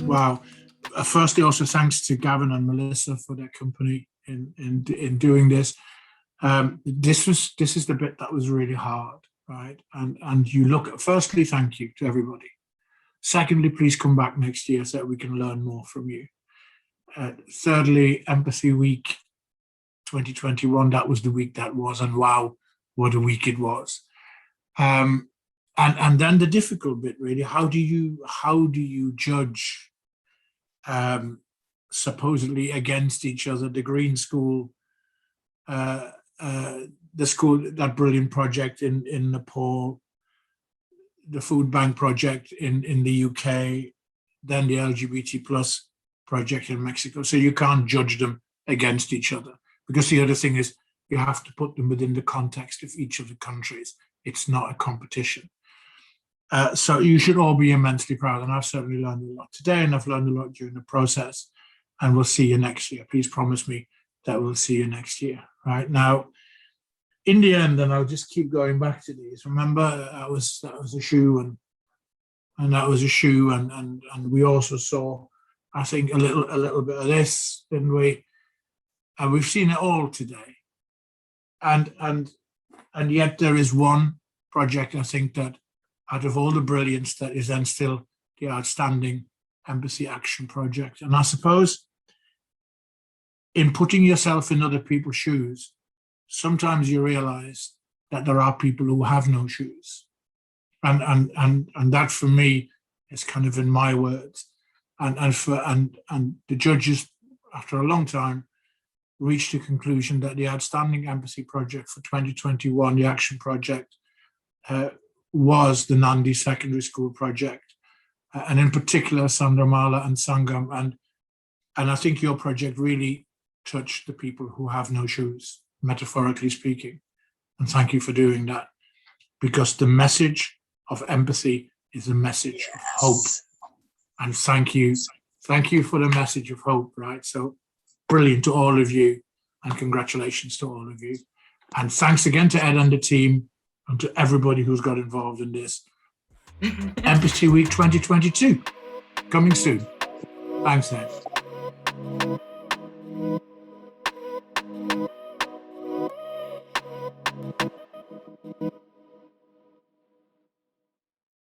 Wow. Firstly, also thanks to Gavin and Melissa for their company in doing this. This is the bit that was really hard, right? And you look at, firstly, thank you to everybody. Secondly, please come back next year so that we can learn more from you. Thirdly, Empathy Week 2021, that was the week that was, and wow, what a week it was. And then the difficult bit, really, how do you judge supposedly against each other, the Green School, the school, that brilliant project in Nepal, the food bank project in the UK, then the LGBT plus project in Mexico. So you can't judge them against each other, because the other thing is you have to put them within the context of each of the countries. It's not a competition. So you should all be immensely proud, and I've certainly learned a lot today, and I've learned a lot during the process, and we'll see you next year. Please promise me that we'll see you next year. Right now, in the end, and I'll just keep going back to these. Remember, that was a shoe, and that was a shoe, and we also saw, I think, a little bit of this, didn't we? And we've seen it all today, and yet there is one project, I think, that out of all the brilliance, that is then still the outstanding Empathy Action Project. And I suppose in putting yourself in other people's shoes, sometimes you realize that there are people who have no shoes. And that for me is kind of in my words. And the judges, after a long time, reached a conclusion that the outstanding empathy project for 2021, the action project, was the Nandi Secondary School project, and in particular Sandramala and Sangam, and I think your project really touched the people who have no shoes, metaphorically speaking, and thank you for doing that, because the message of empathy is a message of hope, and thank you for the message of hope, right? So brilliant to all of you, and congratulations to all of you, and thanks again to Ed and the team, and to everybody who's got involved in this. Empathy Week 2022, coming soon. Thanks, Ed.